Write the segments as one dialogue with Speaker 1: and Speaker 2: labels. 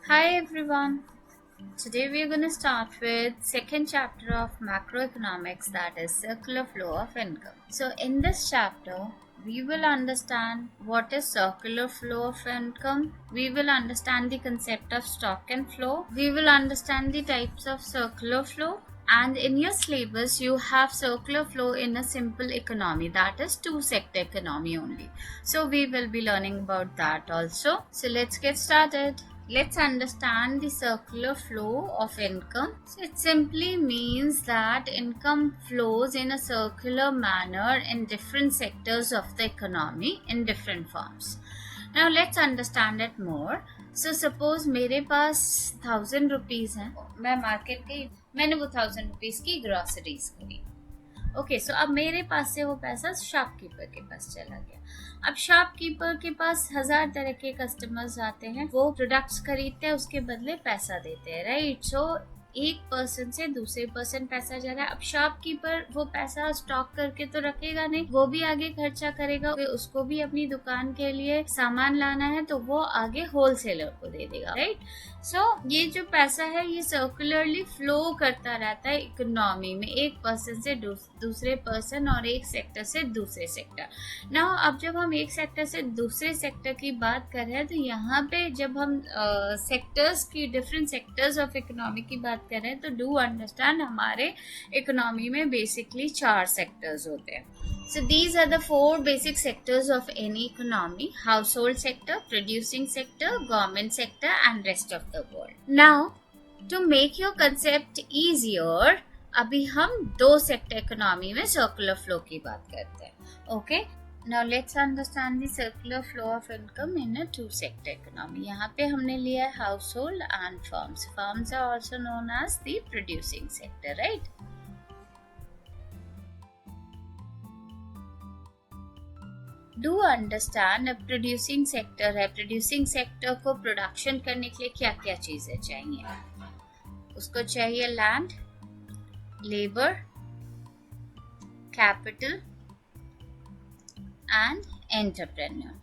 Speaker 1: Hi everyone. Today we are going to start with second chapter of macroeconomics, that is circular flow of income. So in this chapter we will understand what is circular flow of income. We will understand the concept of stock and flow. We will understand the types of circular flow. And in your syllabus, you have circular flow in a simple economy, that is two sector economy only. So we will be learning about that also. So let's get started. Let's understand the circular flow of income. So it simply means that income flows in a circular manner in different sectors of the economy in different forms. Now let's understand it more. So suppose मेरे पास 1000 rupees हैं, मैं market गई, मैंने वो 1000 rupees की groceries खरीदी. Okay so अब मेरे पास से वो पैसा शॉपकीपर के पास चला गया. अब शॉपकीपर के पास 1000 तरह के कस्टमर्स आते हैं, वो प्रोडक्ट्स खरीदते हैं, उसके बदले पैसा देते हैं, राइट. सो एक पर्सन से दूसरे पर्सन पैसा जा रहा है. अब शॉपकीपर वो पैसा स्टॉक करके तो रखेगा नहीं, वो भी आगे खर्चा करेगा, फिर उसको भी अपनी दुकान के लिए सामान लाना है तो वो आगे होलसेलर को दे देगा, राइट. सो ये जो पैसा है ये सर्कुलरली फ्लो करता रहता है इकोनॉमी में, एक पर्सन से दूसरे पर्सन और एक सेक्टर से दूसरे सेक्टर. नाउ अब जब हम एक सेक्टर से दूसरे सेक्टर की बात कर रहे हैं तो यहाँ पे जब हम सेक्टर्स की डिफरेंट सेक्टर्स ऑफ इकोनॉमी की बात कर रहे हैं तो डू अंडरस्टैंड हमारे इकोनॉमी में बेसिकली 4 सेक्टर्स होते हैं. So these are the 4 basic sectors of any economy: household sector, producing sector, government sector and rest of the world. Now to make your concept easier, अभी हम 2 sector economy में circular flow की बात करते हैं. Okay? Now let's understand the circular flow of income in a 2 sector economy. यहाँ पे हमने लिया है household and firms. Firms are also known as the producing sector, right? Do understand अब प्रोड्यूसिंग सेक्टर है. प्रोड्यूसिंग सेक्टर को production करने के लिए क्या क्या चीजें चाहिए? उसको चाहिए land, labour, capital and entrepreneur.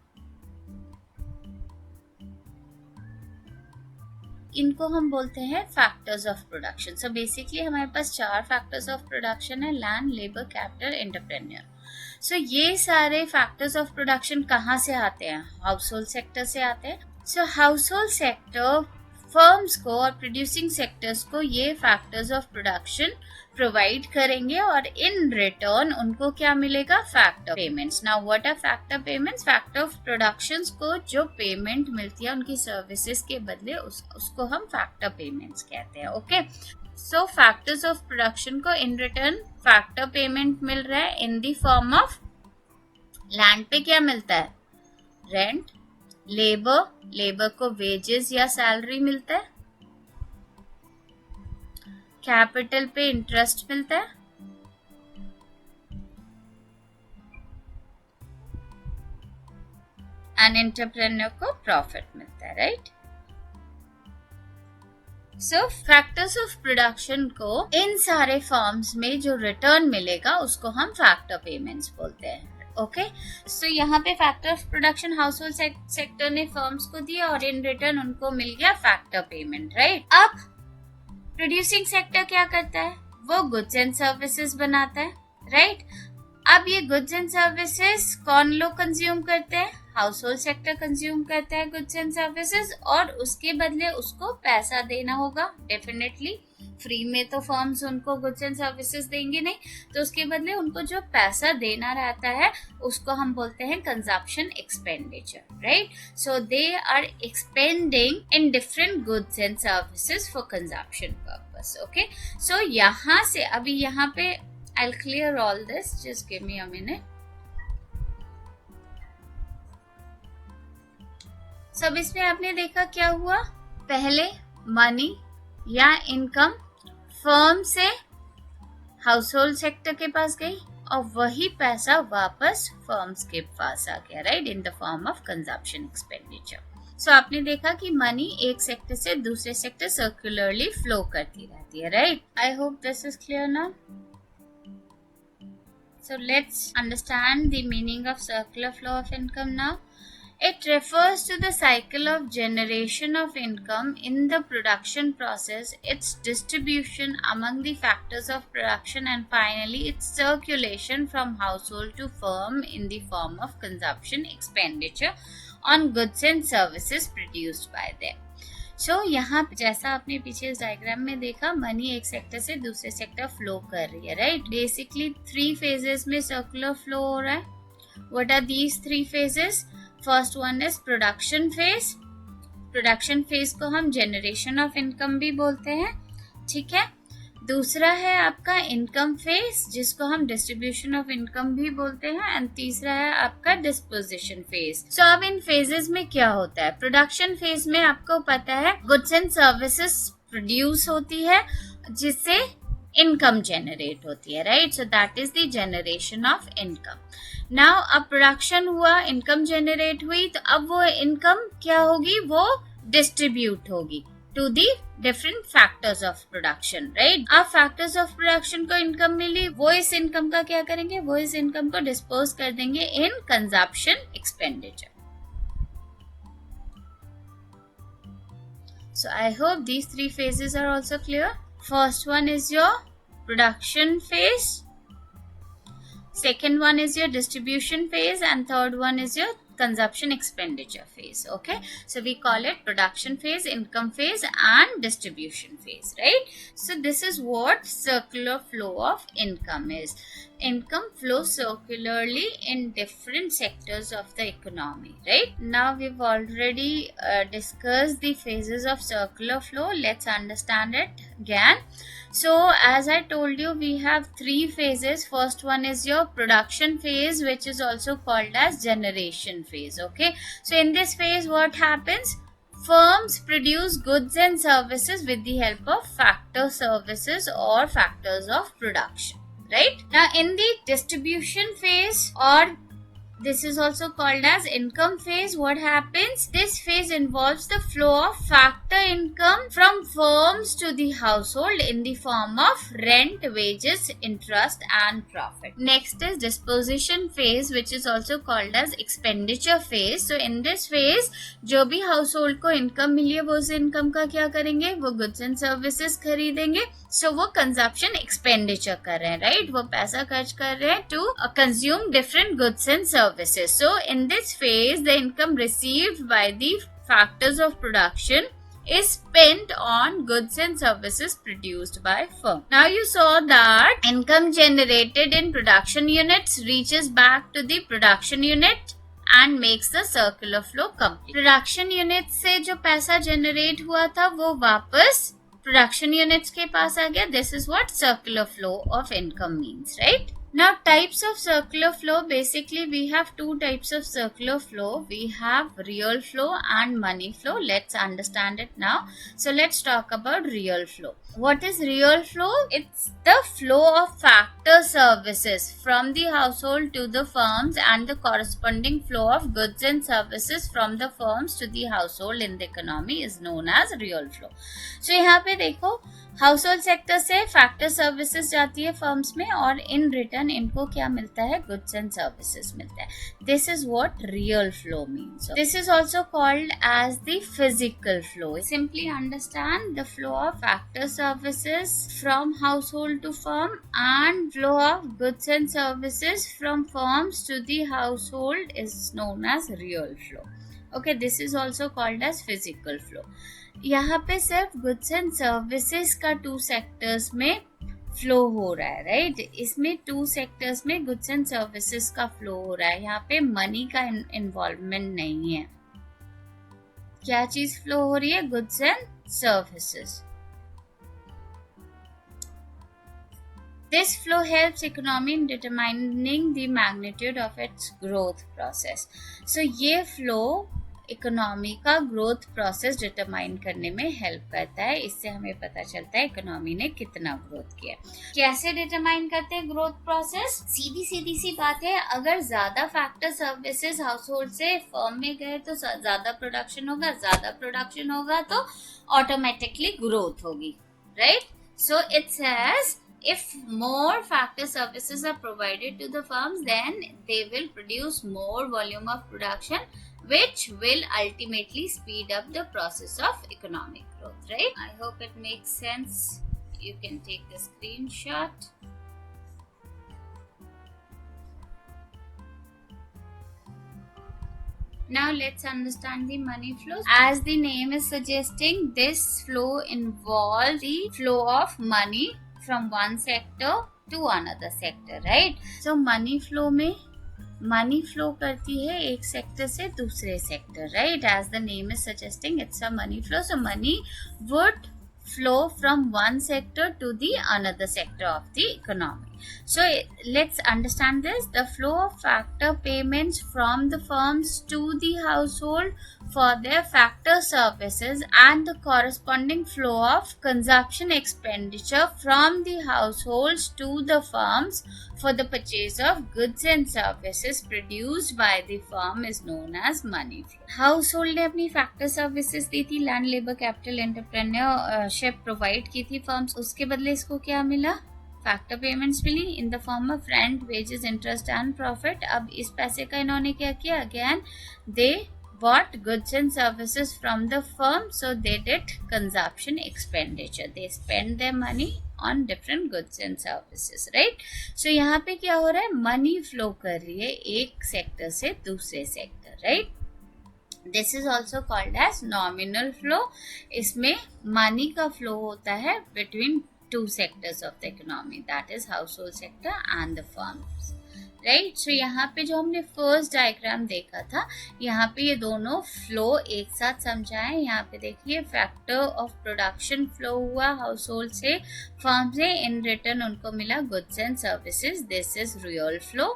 Speaker 1: इनको हम बोलते हैं factors of production. So basically हमारे पास 4 फैक्टर्स ऑफ प्रोडक्शन है: लैंड, लेबर, कैपिटल, एंटरप्रेन्योर. सो ये सारे फैक्टर्स ऑफ प्रोडक्शन कहाँ से आते हैं? हाउस होल्ड सेक्टर से आते हैं. सो हाउस होल्ड सेक्टर फर्म्स को और प्रोड्यूसिंग सेक्टर्स को ये फैक्टर्स ऑफ प्रोडक्शन प्रोवाइड करेंगे और इन रिटर्न उनको क्या मिलेगा? Factor payments. Now what are factor payments? Factor of productions को जो पेमेंट मिलती है उनकी सर्विसेज के बदले उसको हम फैक्टर पेमेंट्स कहते हैं. Okay so factors of production को इन रिटर्न फैक्टर पेमेंट मिल रहा है इन द फॉर्म ऑफ लैंड पे क्या मिलता है? रेंट. लेबर को वेजेस या सैलरी मिलता है. कैपिटल पे इंटरेस्ट मिलता है. एंड एंटरप्रेन्योर को प्रॉफिट मिलता है, right. So factors of production को इन सारे फॉर्म्स में जो रिटर्न मिलेगा उसको हम फैक्टर पेमेंट्स बोलते हैं. ओके सो यहाँ पे factor of production house hold sector ने फर्म्स को दिया और इन रिटर्न उनको मिल गया फैक्टर पेमेंट, राइट. अब प्रोड्यूसिंग सेक्टर क्या करता है? वो गुड्स एंड सर्विसेज बनाता है, राइट. अब ये गुड्स एंड सर्विसेज कौन लोग कंज्यूम करते हैं? हाउस होल्ड सेक्टर कंज्यूम करता है गुड्स एंड सर्विसेज, और उसके बदले उसको पैसा देना होगा. डेफिनेटली फ्री में तो फर्म्स उनको गुड्स एंड सर्विसेज देंगे नहीं, तो उसके बदले उनको जो पैसा देना रहता है उसको हम बोलते हैं consumption expenditure, right. So they are expending in different goods and services for consumption purpose. Okay so यहाँ से अभी यहाँ पे I'll clear all this. Just give me a minute. सब इसमें आपने देखा क्या हुआ? पहले मनी या इनकम फर्म से हाउस होल्ड सेक्टर के पास गई और वही पैसा वापस फर्म्स के पास आ गया, right, in the form of consumption expenditure. So आपने देखा कि मनी एक सेक्टर से दूसरे सेक्टर सर्कुलरली फ्लो करती रहती है, right. I hope this is clear now. So let's understand the meaning of circular flow of income now. It refers to the cycle of generation of income in the production process, its distribution among the factors of production, and finally its circulation from household to firm in the form of consumption expenditure on goods and services produced by them. सो यहाँ जैसा आपने पीछे इस diagram में देखा, money एक sector से दूसरे सेक्टर फ्लो कर रही है, राइट. बेसिकली 3 फेजेस में सर्कुलर फ्लो हो रहा है. What are these 3 phases? First one is production phase. Production phase को हम जनरेशन ऑफ इनकम भी बोलते हैं, ठीक है. दूसरा है आपका इनकम फेज, जिसको हम डिस्ट्रीब्यूशन ऑफ इनकम भी बोलते हैं. एंड तीसरा है आपका डिस्पोजिशन फेज. सो अब इन फेजेस में क्या होता है? प्रोडक्शन फेज में आपको पता है गुड्स एंड सर्विसेज प्रोड्यूस होती है, जिससे इनकम जनरेट होती है, right. So that is the generation of income. Now अब प्रोडक्शन हुआ, इनकम जनरेट हुई, तो अब वो इनकम क्या होगी? वो डिस्ट्रीब्यूट होगी to the different factors of production, right. अब factors of production को इनकम मिली, वो इस इनकम का क्या करेंगे? वो इस इनकम को डिस्पोज कर देंगे in consumption expenditure. So I hope these 3 phases are also clear. First one is your production phase, second one is your distribution phase, and third one is your consumption expenditure phase. Okay, so we call it production phase, income phase, and distribution phase, right. So this is what circular flow of income is. Income flows circularly in different sectors of the economy, right. Now we've already discussed the phases of circular flow. Let's understand it again. So as I told you, we have 3 phases. First one is your production phase, which is also called as generation phase. Okay, so in this phase what happens? Firms produce goods and services with the help of factor services or factors of production, right. Now in the distribution phase, or this is also called as income phase, what happens? This phase involves the flow of factor income from firms to the household in the form of rent, wages, interest, and profit. Next is disposition phase, which is also called as expenditure phase. So in this phase, जो भी household को income मिली है, वो उस income का क्या करेंगे? वो goods and services खरीदेंगे. So वो consumption expenditure कर रहे हैं, right? वो पैसा खर्च कर रहे हैं to consume different goods and services. So in this phase, the income received by the factors of production is spent on goods and services produced by firm. Now you saw that income generated in production units reaches back to the production unit and makes the circular flow complete. Production units से जो पैसा generate हुआ था, वो वापस production units के पास आ गया. This is what circular flow of income means, right? Now types of circular flow, basically we have 2 types of circular flow. We have real flow and money flow. Let's understand it now. So let's talk about real flow. What is real flow? It's the flow of factor services from the household to the firms and the corresponding flow of goods and services from the firms to the household in the economy is known as real flow. So यहाँ पे देखो, household sector से factor services जाती है firms में, और in return इनको क्या मिलता है? गुड्स एंड सर्विसेज मिलता है. This is what real flow means. This is also called as the physical flow. Simply understand the flow of factor services from household to firm and flow of goods and services from firms to the household is known as real flow. Okay, this is also called as physical flow. यहाँ पे सिर्फ goods and services का 2 sectors में flow हो रहा है, right. इसमें 2 sectors में गुड्स एंड सर्विसेज का फ्लो हो रहा है. यहाँ पे मनी का इन्वॉल्वमेंट नहीं है. क्या चीज फ्लो हो रही है? Goods and services. This flow helps economy in determining the magnitude of its growth process. So ये flow इकोनॉमी का ग्रोथ प्रोसेस डिटरमाइन करने में हेल्प करता है. इससे हमें पता चलता है इकोनॉमी ने कितना ग्रोथ किया. कैसे डिटरमाइन करते हैं ग्रोथ प्रोसेस? सीधी सी बात है, अगर ज्यादा फैक्टर सर्विसेज हाउसहोल्ड से फर्म में गए तो ज्यादा प्रोडक्शन होगा तो ऑटोमेटिकली ग्रोथ होगी, right. So it says if more factor services are provided to the firms, then they will produce more volume of production, which will ultimately speed up the process of economic growth, right? I hope it makes sense. You can take the screenshot. Now let's understand the money flows. As the name is suggesting, this flow involves the flow of money from one sector to another sector, right? So money flow में money flow करती है एक sector से दूसरे sector, right? As the name is suggesting, it's a money flow. So money would flow from one sector to the another sector of the economy. So let's understand this. The flow of factor payments from the firms to the household for their factor services and the corresponding flow of consumption expenditure from the households to the firms for the purchase of goods and services produced by the firm is known as money flow. Household ने अपनी factor services दी थी, land, labor, capital, entrepreneurship provide की थी firms, उसके बदले इसको क्या मिला? फैक्टर पेमेंट्स मिली in the form of rent, wages, interest and profit. अब इस पैसे का इन्होंने क्या किया? Again they bought goods and services from the firm, so they did consumption expenditure. They spend their money on different goods and services, right? So यहाँ पे क्या हो रहा है? मनी फ्लो कर रही है एक सेक्टर से दूसरे sector, right? This is also called as nominal flow. इसमें money का flow होता है between two sectors of the economy, that is household sector and the firms, right? So यहाँ पे जो हमने first diagram देखा था, यहाँ पे ये दोनों flow एक साथ समझाएं. यहाँ पे देखिए factor of production flow हुआ household से firm से, in return उनको मिला goods and services. This is real flow.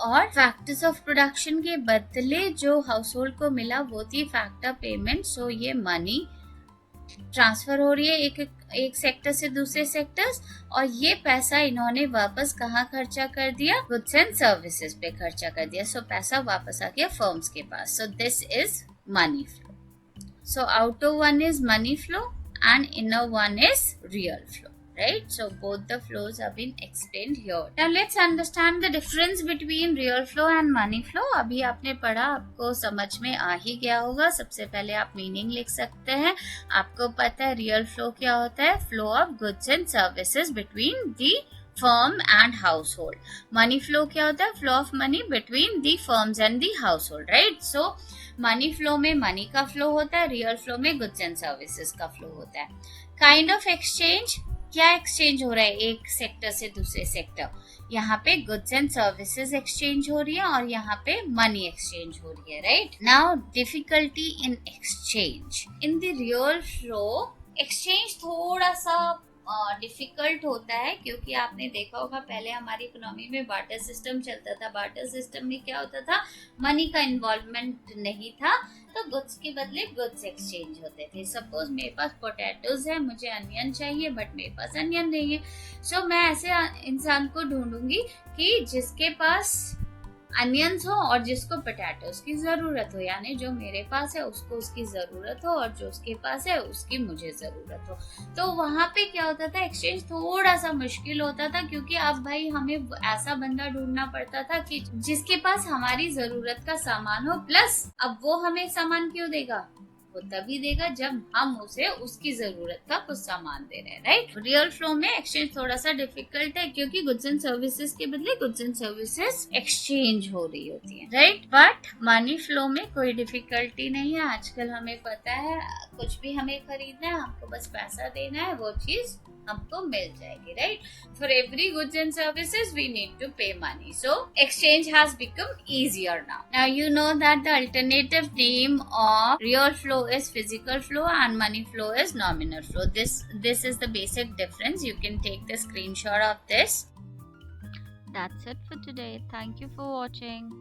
Speaker 1: और फैक्टर्स ऑफ प्रोडक्शन के बदले जो हाउसहोल्ड को मिला वो थी फैक्टर पेमेंट. सो ये मनी ट्रांसफर हो रही है एक सेक्टर से दूसरे सेक्टर्स, और ये पैसा इन्होंने वापस कहाँ खर्चा कर दिया? गुड्स एंड सर्विसेज पे खर्चा कर दिया. सो पैसा वापस आ गया फर्म्स के पास. So this is money flow. So outer one is money flow and inner one is real flow, right? So both the flows have been explained here. Now let's understand the difference between real flow and money flow. अभी आपने पढ़ा, आपको समझ में आ ही गया होगा. सबसे पहले आप मीनिंग लिख सकते हैं. आपको पता है रियल फ्लो क्या होता है? Flow of goods and services between the firm and household. Money flow क्या होता है? Flow of money between the firms and the household, right? So money flow में मनी का फ्लो होता है, रियल फ्लो में गुड्स एंड सर्विसेज का flow होता है. काइंड ऑफ एक्सचेंज, क्या एक्सचेंज हो रहा है एक सेक्टर से दूसरे सेक्टर? यहाँ पे गुड्स एंड सर्विसेज एक्सचेंज हो रही है और यहाँ पे मनी एक्सचेंज हो रही है, right? Now difficulty in exchange. In the real flow exchange थोड़ा सा डिफिकल्ट होता है, क्योंकि आपने देखा होगा पहले हमारी इकोनॉमी में बार्टर सिस्टम चलता था. बार्टर सिस्टम में क्या होता था? मनी का इन्वॉल्वमेंट नहीं था, तो गुड्स के बदले गुड्स एक्सचेंज होते थे. सपोज मेरे पास पोटैटोज है, मुझे अनियन चाहिए बट मेरे पास अनियन नहीं है. सो मैं ऐसे इंसान को ढूंढूंगी कि जिसके पास अनियंस हो और जिसको पोटैटोज की जरूरत हो, यानी जो मेरे पास है उसको उसकी जरूरत हो और जो उसके पास है उसकी मुझे जरूरत हो. तो वहां पे क्या होता था? एक्सचेंज थोड़ा सा मुश्किल होता था, क्योंकि अब भाई हमें ऐसा बंदा ढूंढना पड़ता था कि जिसके पास हमारी जरूरत का सामान हो, प्लस अब वो हमें सामान क्यों देगा? वो तभी देगा जब हम उसे उसकी जरूरत का कुछ सामान दे रहे हैं, राइट? रियल फ्लो में एक्सचेंज थोड़ा सा डिफिकल्ट है, क्योंकि गुड्स एंड सर्विसेज के बदले गुड्स एंड सर्विसेज एक्सचेंज हो रही होती है, राइट? बट मनी फ्लो में कोई डिफिकल्टी नहीं है. आजकल हमें पता है कुछ भी हमें खरीदना है, हमको बस पैसा देना है, वो चीज हमको मिल जाएगी, right? For every goods and services we need to pay money. So exchange has become easier now. Now you know that the alternative name of real flow is physical flow and money flow is nominal flow. This is the basic difference. You can take the screenshot of this. That's it for today. Thank you for watching.